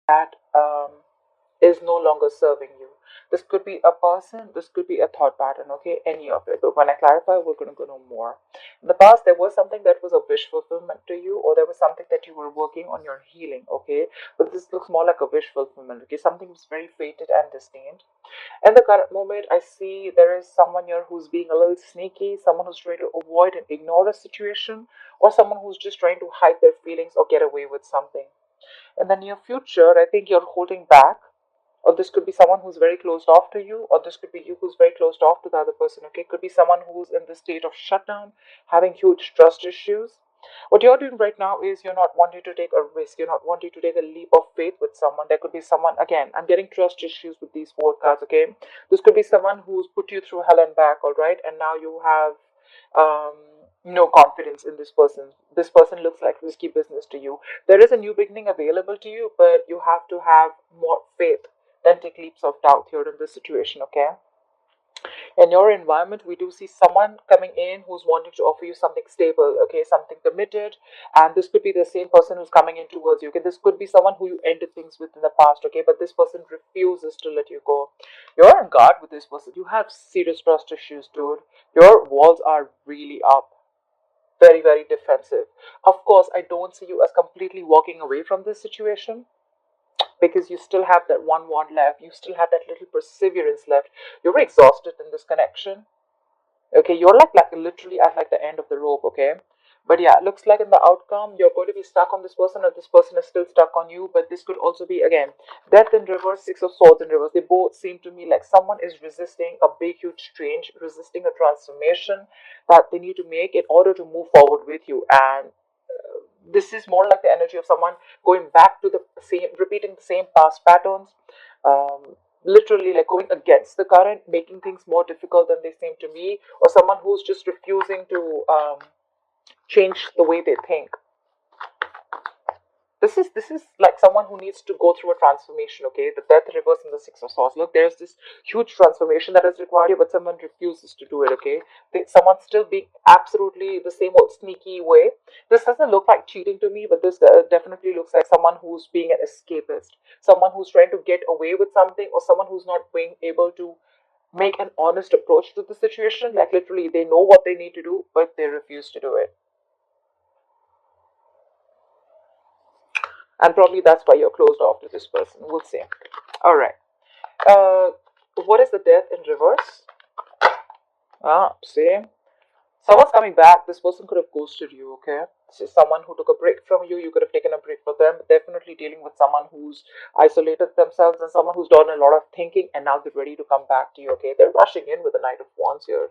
that is no longer serving you. This could be a person, this could be a thought pattern, okay? Any of it. But when I clarify, we're going to go no more. In the past, there was something that was a wish fulfillment to you, or there was something that you were working on your healing, okay? But this looks more like a wish fulfillment, okay? Something was very fated and destined. In the current moment, I see there is someone here who's being a little sneaky, someone who's trying to avoid and ignore a situation, or someone who's just trying to hide their feelings or get away with something. In the near future, I think you're holding back, or this could be someone who's very closed off to you, or this could be you who's very closed off to the other person, okay? It could be someone who's in the state of shutdown, having huge trust issues. What you're doing right now is you're not wanting to take a risk, you're not wanting to take a leap of faith with someone. There could be someone, again, I'm getting trust issues with these four cards, okay? This could be someone who's put you through hell and back, all right? And now you have um, no confidence in this person. This person looks like risky business to you. There is a new beginning available to you, but you have to have more faith than take leaps of doubt here in this situation, okay? In your environment, we do see someone coming in who's wanting to offer you something stable, okay, something committed, and this could be the same person who's coming in towards you, okay? This could be someone who you ended things with in the past, okay, but this person refuses to let you go. You're on guard with this person. You have serious trust issues, dude. Your walls are really up, very, very defensive. Of course, I don't see you as completely walking away from this situation, because you still have that one wand left, you still have that little perseverance left. You're exhausted in this connection, okay? You're like literally at like the end of the rope, okay? But yeah, it looks like in the outcome you're going to be stuck on this person, or this person is still stuck on you. But this could also be, again, death in reverse, six of swords in reverse. They both seem to me like someone is resisting a big huge change, resisting a transformation that they need to make in order to move forward with you. And this is more like the energy of someone going back to the same, repeating the same past patterns, literally like going against the current, making things more difficult than they seem to be, or someone who's just refusing to change the way they think. This is like someone who needs to go through a transformation, okay? The death reverse and the six of swords. Look, there's this huge transformation that is required here, but someone refuses to do it, okay? Someone's still being absolutely the same old sneaky way. This doesn't look like cheating to me, but this definitely looks like someone who's being an escapist, someone who's trying to get away with something, or someone who's not being able to make an honest approach to the situation. Like literally they know what they need to do, but they refuse to do it. And probably that's why you're closed off to this person. We'll see. All right. Uh, what is the death in reverse? See, someone's coming back. This person could have ghosted you. Okay, this is someone who took a break from you. You could have taken a break from them. But definitely dealing with someone who's isolated themselves and someone who's done a lot of thinking, and now they're ready to come back to you. Okay, they're rushing in with the Knight of Wands here.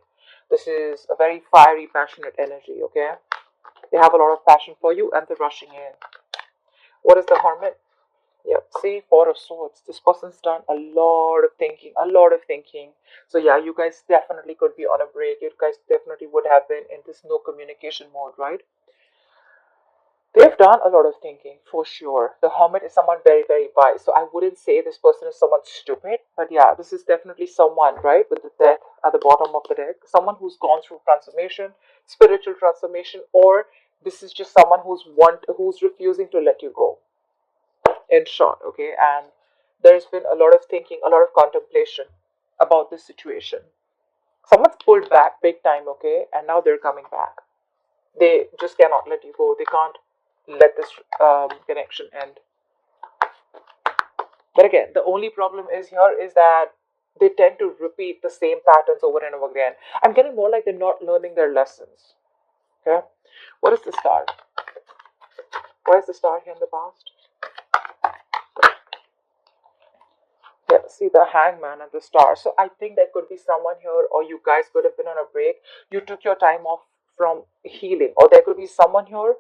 This is a very fiery, passionate energy. Okay, they have a lot of passion for you, and they're rushing in. What is the Hermit? Yep, see, Four of Swords. This person's done a lot of thinking, a lot of thinking. So yeah, you guys definitely could be on a break. You guys definitely would have been in this no communication mode, right? They've done a lot of thinking, for sure. The Hermit is someone very, very wise. So I wouldn't say this person is someone stupid, but yeah, this is definitely someone, right, with the death at the bottom of the deck. Someone who's gone through transformation, spiritual transformation, or this is just someone who's refusing to let you go, in short, okay? And there's been a lot of thinking, a lot of contemplation about this situation. Someone's pulled back big time, okay? And now they're coming back. They just cannot let you go. They can't let this connection end. But again, the only problem is here is that they tend to repeat the same patterns over and over again. I'm getting more like they're not learning their lessons. Okay? What is the star? Why is the star here in the past? Yeah, see the Hangman and the star. So I think there could be someone here, or you guys could have been on a break. You took your time off from healing, or there could be someone here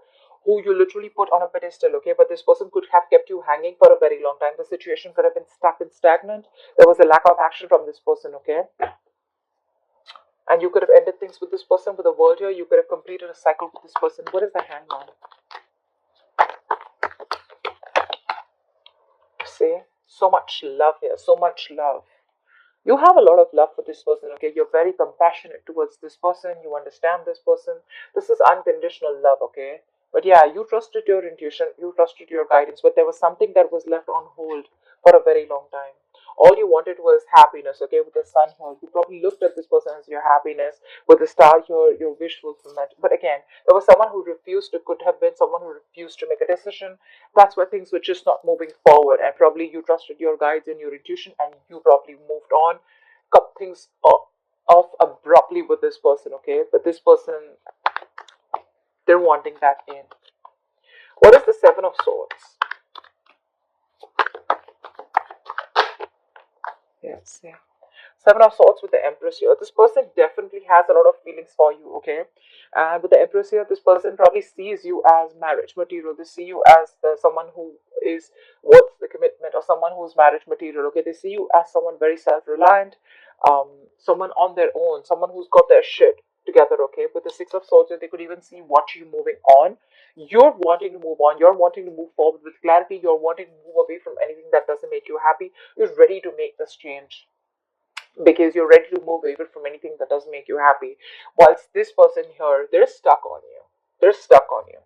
who you literally put on a pedestal, okay? But this person could have kept you hanging for a very long time. The situation could have been stuck and stagnant. There was a lack of action from this person, okay? And you could have ended things with this person, with the world here. You could have completed a cycle with this person. What is the Hangman? See? So much love here, so much love. You have a lot of love for this person, okay? You're very compassionate towards this person. You understand this person. This is unconditional love, okay? But yeah, you trusted your intuition, you trusted your guidance, but there was something that was left on hold for a very long time. All you wanted was happiness, okay? With the sun here, you probably looked at this person as your happiness. With the star here, your wish fulfillment. But again, there was someone who refused to, could have been someone who refused to make a decision. That's why things were just not moving forward. And probably you trusted your guides and your intuition, and you probably moved on, cut things off abruptly with this person, okay? But this person, they're wanting that in. What is the Seven of Swords? Yes, yeah. Seven of Swords with the Empress here. This person definitely has a lot of feelings for you, okay? And with the Empress here, this person probably sees you as marriage material. They see you as someone who is worth the commitment, or someone who's marriage material, okay? They see you as someone very self-reliant, someone on their own, someone who's got their shit together, okay? With the Six of Swords, they could even see what you moving on. You're wanting to move on. You're wanting to move forward with clarity. You're wanting to move away from anything that doesn't make you happy. You're ready to make this change because you're ready to move away from anything that doesn't make you happy. Whilst this person here, they're stuck on you. They're stuck on you.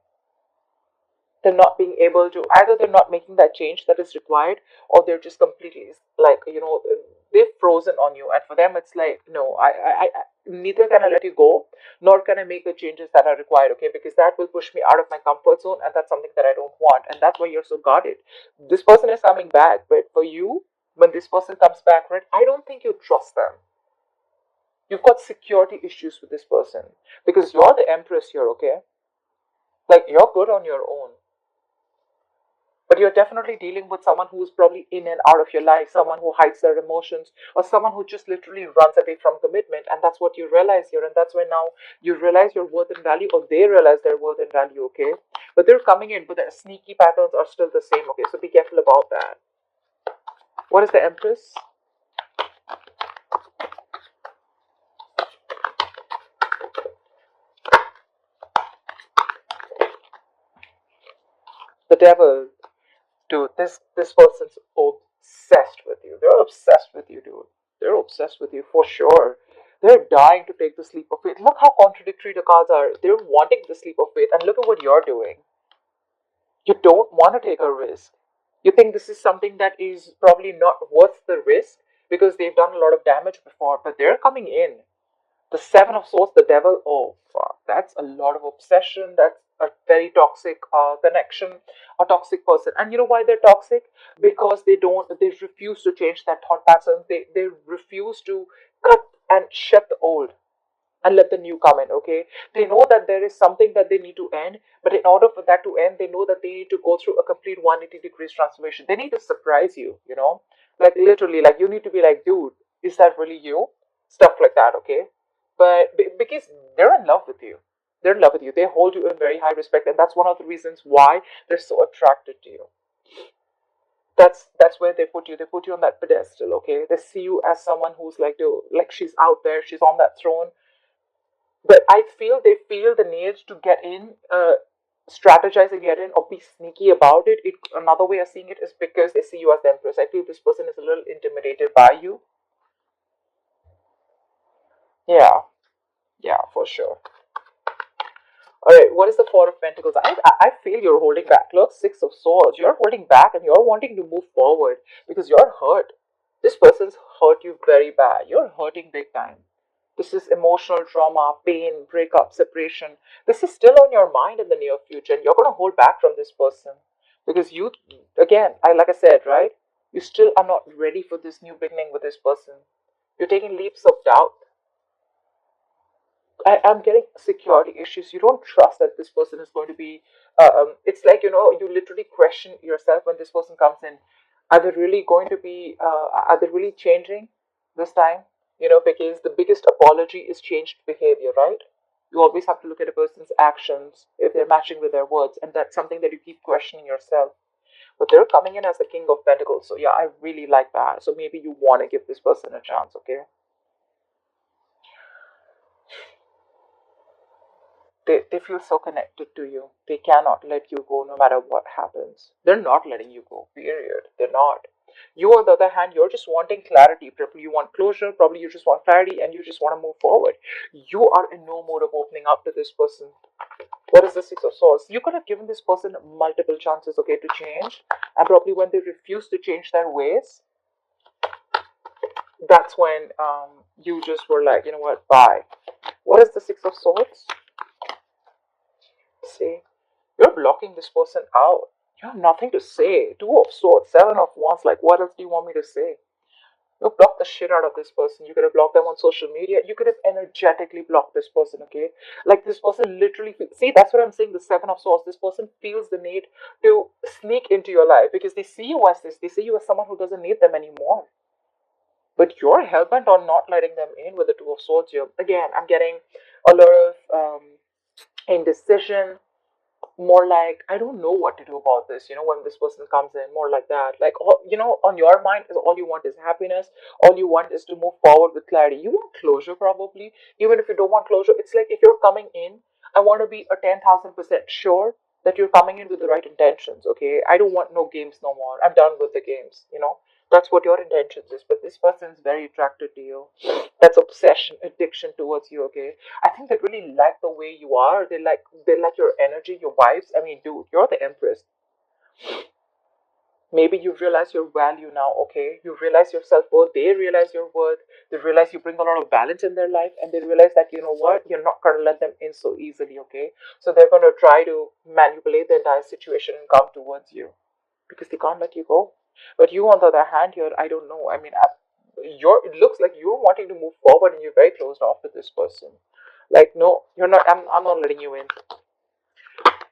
They're not being able to, either they're not making that change that is required, or they're just completely like, they've frozen on you. And for them, it's like, no, neither can I let you go, nor can I make the changes that are required, okay? Because that will push me out of my comfort zone, and that's something that I don't want. And that's why you're so guarded. This person is coming back, but for you, when this person comes back, right, I don't think you trust them. You've got security issues with this person because you're the Empress here, okay? Like, you're good on your own, but you're definitely dealing with someone who's probably in and out of your life, someone who hides their emotions, or someone who just literally runs away from commitment. And that's what you realize here. And that's when now you realize your worth and value, or they realize their worth and value, okay? But they're coming in, but the sneaky patterns are still the same, okay? So be careful about that. What is the Empress? The Devil. Dude, this person's obsessed with you. They're obsessed with you, dude. They're obsessed with you for sure. They're dying to take the leap of faith. Look how contradictory the cards are. They're wanting the leap of faith, and look at what you're doing. You don't want to take a risk. You think this is something that is probably not worth the risk because they've done a lot of damage before, but they're coming in. The Seven of Swords, the Devil, oh fuck, that's a lot of obsession. That's a very toxic connection, a toxic person. And you know why they're toxic? Because they refuse to change that thought pattern. They refuse to cut and shut the old and let the new come in, okay? They know that there is something that they need to end, but in order for that to end, they know that they need to go through a complete 180 degrees transformation. They need to surprise you, like literally, like you need to be like, dude, is that really you? Stuff like that, okay? But because they're in love with you, they're in love with you. They hold you in very high respect, and that's one of the reasons why they're so attracted to you. That's where they put you. They put you on that pedestal, okay? They see you as someone who's like, dude, like she's out there, she's on that throne. But I feel they feel the need to get in, strategize and get in, or be sneaky about it. Another way of seeing it is because they see you as the Empress. I feel this person is a little intimidated by you. Yeah, yeah, for sure. All right, what is the Four of Pentacles? I feel you're holding back. Look, Six of Swords. You're holding back and you're wanting to move forward because you're hurt. This person's hurt you very bad. You're hurting big time. This is emotional trauma, pain, breakup, separation. This is still on your mind in the near future, and you're going to hold back from this person because you, again, like I said, right? You still are not ready for this new beginning with this person. You're taking leaps of doubt. I'm getting security issues. You don't trust that this person is going to be. It's like you literally question yourself when this person comes in. Are they really going to be? Are they really changing this time? Because the biggest apology is changed behavior, right? You always have to look at a person's actions if they're matching with their words, and that's something that you keep questioning yourself. But they're coming in as the King of Pentacles, so yeah, I really like that. So maybe you want to give this person a chance, okay? They feel so connected to you. They cannot let you go no matter what happens. They're not letting you go, period. They're not. You, on the other hand, you're just wanting clarity. Probably you want closure, probably you just want clarity, and you just want to move forward. You are in no mode of opening up to this person. What is the Six of Swords? You could have given this person multiple chances, okay, to change, and probably when they refuse to change their ways, that's when you just were like, you know what, bye. What is the Six of Swords? See, you're blocking this person out. You have nothing to say. Two of Swords, Seven of Wands. Like, what else do you want me to say? You block the shit out of this person. You could have blocked them on social media. You could have energetically blocked this person, okay? Like, this person literally see, that's what I'm saying. The Seven of Swords. This person feels the need to sneak into your life because they see you as this. They see you as someone who doesn't need them anymore. But you're hellbent on not letting them in with the Two of Swords here. Again, I'm getting a lot of indecision, more like I don't know what to do about this, when this person comes in, more like that, like, on your mind is all you want is happiness, all you want is to move forward with clarity. You want closure, probably. Even if you don't want closure, it's like, if you're coming in, I want to be a 10,000% sure that you're coming in with the right intentions, okay? I don't want no games no more. I'm done with the games. That's what your intentions is. But this person is very attracted to you. That's obsession, addiction towards you, okay? I think they really like the way you are. They like your energy, your vibes. I mean, dude, you're the Empress. Maybe you realize your value now, okay? You realize your self-worth. They realize your worth. They realize you bring a lot of balance in their life, and they realize that, you know what, you're not gonna let them in so easily, okay? So they're gonna try to manipulate the entire situation and come towards you because they can't let you go. But you, on the other hand, here, I don't know. I mean, it looks like you're wanting to move forward, and you're very closed off with this person. Like, no, you're not. I'm not letting you in.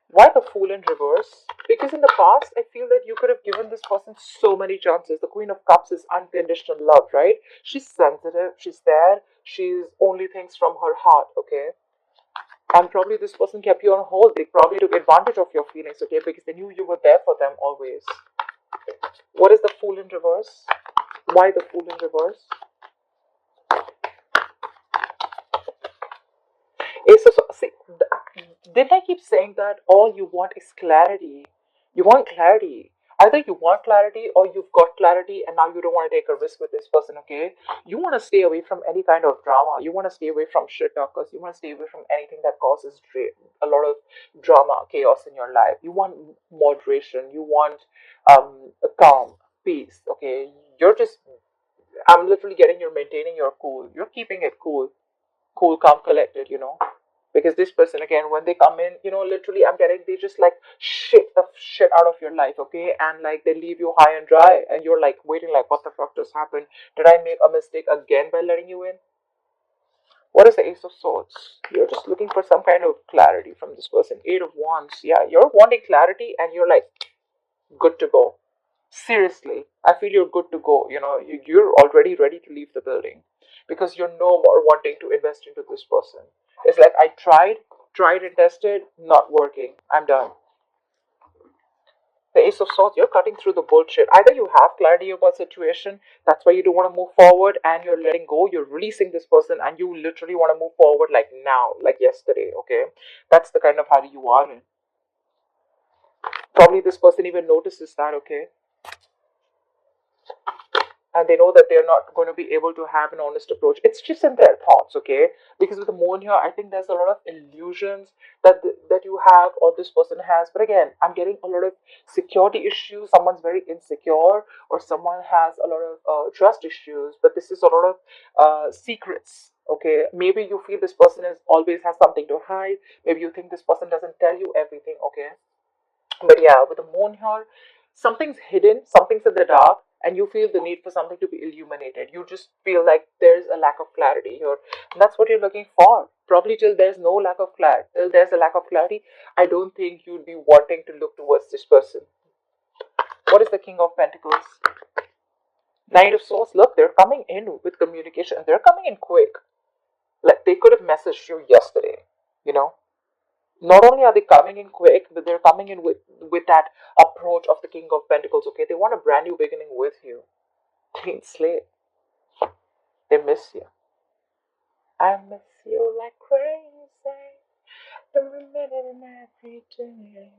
Why the Fool in reverse? Because in the past, I feel that you could have given this person so many chances. The Queen of Cups is unconditional love, right? She's sensitive. She's there. She's only thinks from her heart. Okay. And probably this person kept you on hold. They probably took advantage of your feelings, okay, because they knew you were there for them always. What is the Fool in reverse? Why the Fool in reverse? See, didn't I keep saying that all you want is clarity? You want clarity. Either you want clarity or you've got clarity and now you don't want to take a risk with this person, okay? You want to stay away from any kind of drama. You want to stay away from shit talkers. You want to stay away from anything that causes a lot of drama, chaos in your life. You want moderation. You want a calm, peace, okay? I'm literally getting you're maintaining your cool. You're keeping it cool, calm, collected. Because this person, again, when they come in, literally, I'm getting, they just like shit the shit out of your life, okay? And like they leave you high and dry, and you're like waiting, like, what the fuck just happened? Did I make a mistake again by letting you in? What is the Ace of Swords? You're just looking for some kind of clarity from this person. Eight of Wands. Yeah, you're wanting clarity, and you're like, good to go. Seriously, I feel you're good to go. You're already ready to leave the building because you're no more wanting to invest into this person. It's like, I tried and tested, not working. I'm done. The Ace of Swords, you're cutting through the bullshit. Either you have clarity about situation, that's why you don't want to move forward, and you're letting go, you're releasing this person, and you literally want to move forward like now, like yesterday, okay? That's the kind of hurry you are in. Probably this person even notices that, okay? And they know that they're not going to be able to have an honest approach. It's just in their thoughts, okay? Because with the moon here, I think there's a lot of illusions that you have or this person has. But again, I'm getting a lot of security issues. Someone's very insecure, or someone has a lot of trust issues. But this is a lot of secrets. Okay, maybe you feel this person is always has something to hide. Maybe you think this person doesn't tell you everything. Okay, but yeah, with the moon here, something's hidden, something's in the dark, and you feel the need for something to be illuminated. You just feel like there's a lack of clarity here. And that's what you're looking for. Probably till there's no lack of clarity, till there's a lack of clarity, I don't think you'd be wanting to look towards this person. What is the King of Pentacles? Knight of Swords. Look, they're coming in with communication. They're coming in quick. Like, they could have messaged you yesterday, you know? Not only are they coming in quick, but they're coming in with that approach of the King of Pentacles, okay? They want a brand new beginning with you. Clean slate. They miss you. I miss you like crazy. Every minute and every day.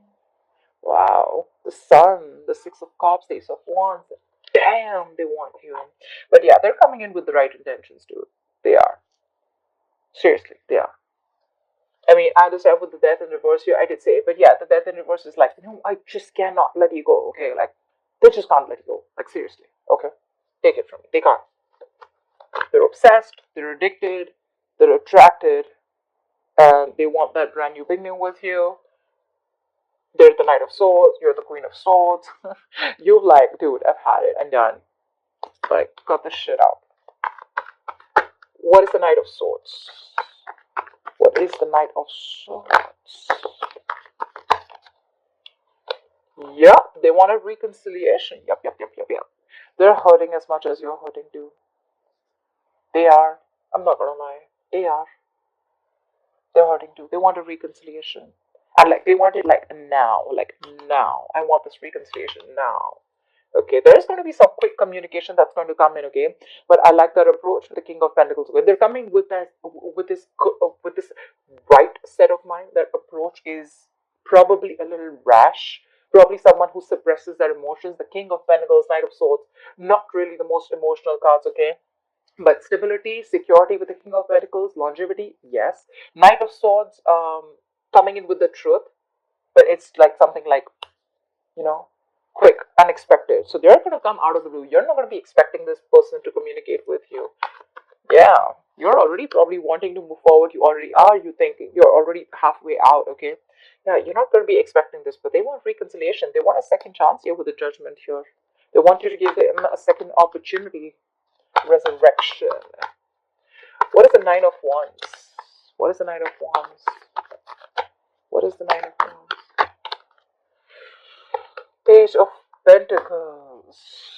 Wow. The Sun, the Six of Cups, the Ace of Wands. damn, they want you. But yeah, they're coming in with the right intentions, dude. They are. Seriously, they are. I mean, I understand with the death in reverse here, I did say it, but yeah, the death in reverse is like, no, I just cannot let you go, okay? Like, they just can't let you go. Like, seriously, okay? Take it from me. They can't. They're obsessed, they're addicted, they're attracted, and they want that brand new beginning with you. They're the Knight of Swords, you're the Queen of Swords. You're like, dude, I've had it, I'm done. Like, got this shit out. What is the Knight of Swords? What is the Knight of Swords? Yep, they want a reconciliation. Yep. They're hurting as much as you're hurting too. They are. I'm not gonna lie. They are. They're hurting too. They want a reconciliation. And like they want it like now. Like now. I want this reconciliation now. Okay, there is going to be some quick communication that's going to come in, okay? But I like that approach, the King of Pentacles. Okay? They're coming with that, with this right set of mind. That approach is probably a little rash. Probably someone who suppresses their emotions. The King of Pentacles, Knight of Swords, not really the most emotional cards, okay? But stability, security with the King of Pentacles, longevity, yes. Knight of Swords, coming in with the truth, but it's like something like, you know, quick, unexpected. So they're going to come out of the blue. You're not going to be expecting this person to communicate with you. Yeah, you're already probably wanting to move forward. You already are. You think you're already halfway out, okay? Yeah, you're not going to be expecting this, but they want reconciliation. They want a second chance here with the Judgment here. They want you to give them a second opportunity. Resurrection. What is the Nine of Wands? What is the Nine of Wands? What is the Nine of Wands? Page of Pentacles.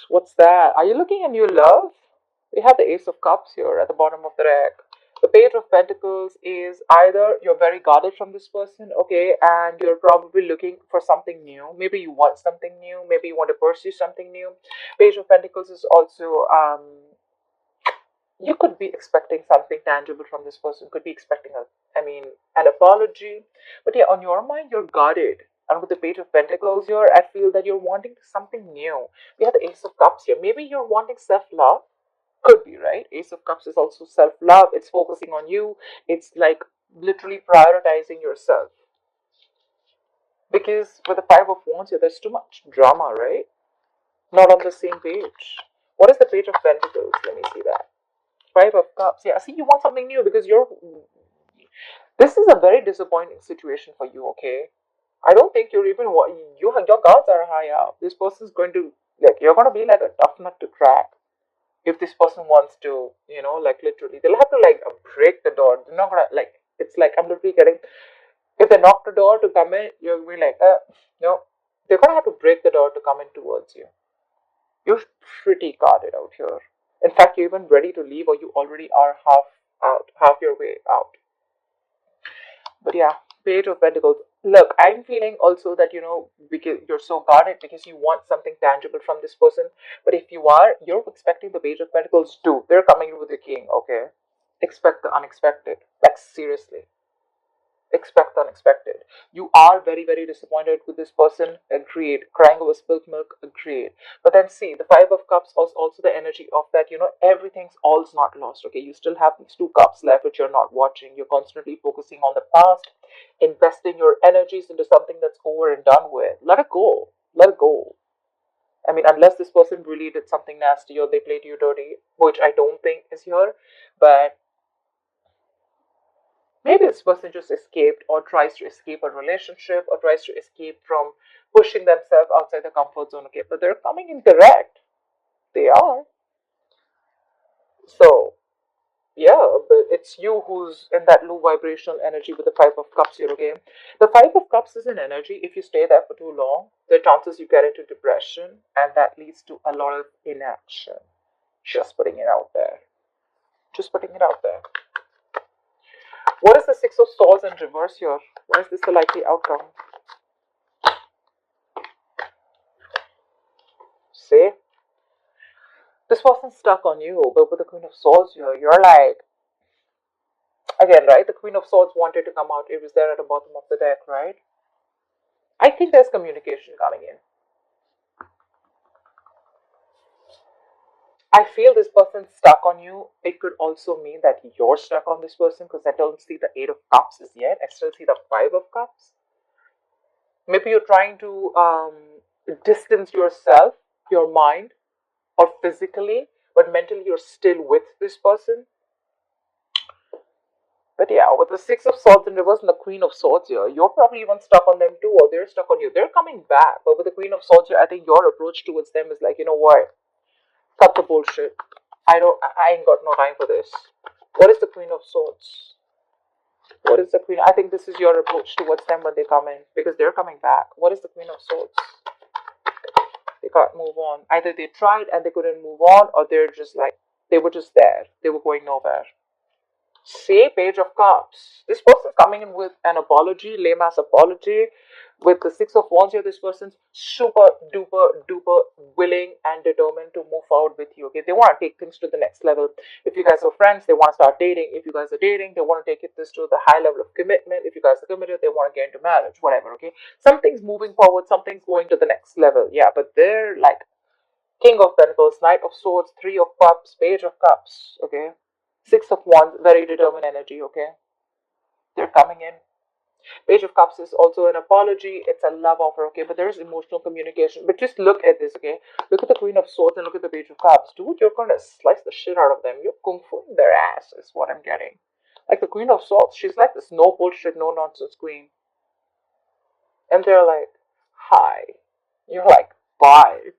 What's that? Are you looking at new love? We have the Ace of Cups here at the bottom of the deck. The Page of Pentacles is either you're very guarded from this person, okay, and you're probably looking for something new. Maybe you want something new. Maybe you want to pursue something new. Page of Pentacles is also, you could be expecting something tangible from this person. Could be expecting an apology. But yeah, on your mind, you're guarded. And with the Page of Pentacles here, I feel that you're wanting something new. We have the Ace of Cups here. Maybe you're wanting self-love. Could be, right? Ace of Cups is also self-love. It's focusing on you. It's like literally prioritizing yourself. Because with the Five of Wands here, there's too much drama, right? Not on the same page. What is the Page of Pentacles? Let me see that. Five of Cups. Yeah, see, you want something new because you're. This is a very disappointing situation for you, okay? I don't think you're even. Your guards are high up. This person's going to. Like, you're going to be like a tough nut to crack. If this person wants to, like literally, they'll have to like break the door. They're not gonna like. It's like I'm literally getting. If they knock the door to come in, you'll be like, no. They're gonna have to break the door to come in towards you. You're pretty guarded out here. In fact, you're even ready to leave, or you already are half your way out. But yeah, Page of Pentacles. Look, I'm feeling also that because you're so guarded because you want something tangible from this person. But if you're expecting the Page of Pentacles too. They're coming with the King, okay? Expect the unexpected. Like seriously. Expect the unexpected. You are very, very disappointed with this person. Agreed. Crying over spilled milk. Agreed. But then see, the Five of Cups is also the energy of that, everything's all's not lost. Okay, you still have these two cups left which you're not watching. You're constantly focusing on the past, investing your energies into something that's over and done with. Let it go. Let it go. I mean, unless this person really did something nasty or they played you dirty, which I don't think is here, but maybe this person just escaped or tries to escape a relationship or tries to escape from pushing themselves outside the comfort zone. Okay, but they're coming in correct. They are. So, yeah, but it's you who's in that low vibrational energy with the Five of Cups here, okay? The Five of Cups is an energy. If you stay there for too long, the chances you get into depression, and that leads to a lot of inaction. Just putting it out there. Just putting it out there. What is the Six of Swords in reverse here? What is this the likely outcome? See? This wasn't stuck on you, but with the Queen of Swords here, you're like, again, right? The Queen of Swords wanted to come out. It was there at the bottom of the deck, right? I think there's communication coming in. I feel this person's stuck on you. It could also mean that you're stuck on this person, because I don't see the Eight of Cups as yet. I still see the Five of Cups. Maybe you're trying to distance yourself, your mind, or physically, but mentally you're still with this person. But yeah, with the Six of Swords in reverse and the Queen of Swords here, you're probably even stuck on them too, or they're stuck on you. They're coming back, but with the Queen of Swords here, I think your approach towards them is like, you know what? Cut the bullshit. I ain't got no time for this. What is the Queen of Swords? What is the Queen? I think this is your approach towards them when they come in, because they're coming back. What is the Queen of Swords? They can't move on. Either they tried and they couldn't move on, or they're just like, they were just there. They were going nowhere. Say Page of Cups. This person's coming in with an apology, lame ass apology. With the Six of Wands here, this person's super duper duper willing and determined to move forward with you. Okay, they want to take things to the next level. If you guys are friends, they want to start dating. If you guys are dating, they want to take this to the high level of commitment. If you guys are committed, they want to get into marriage. Whatever. Okay, something's moving forward. Something's going to the next level. Yeah, but they're like King of Pentacles, Knight of Swords, Three of Cups, Page of Cups. Okay. Six of Wands, very determined energy, okay? They're coming in. Page of Cups is also an apology. It's a love offer, okay? But there is emotional communication. But just look at this, okay? Look at the Queen of Swords and look at the Page of Cups. Dude, you're going to slice the shit out of them. You're kung fuing their ass, is what I'm getting. Like the Queen of Swords, she's like this no bullshit, no nonsense queen. And they're like, hi. You're like, bye.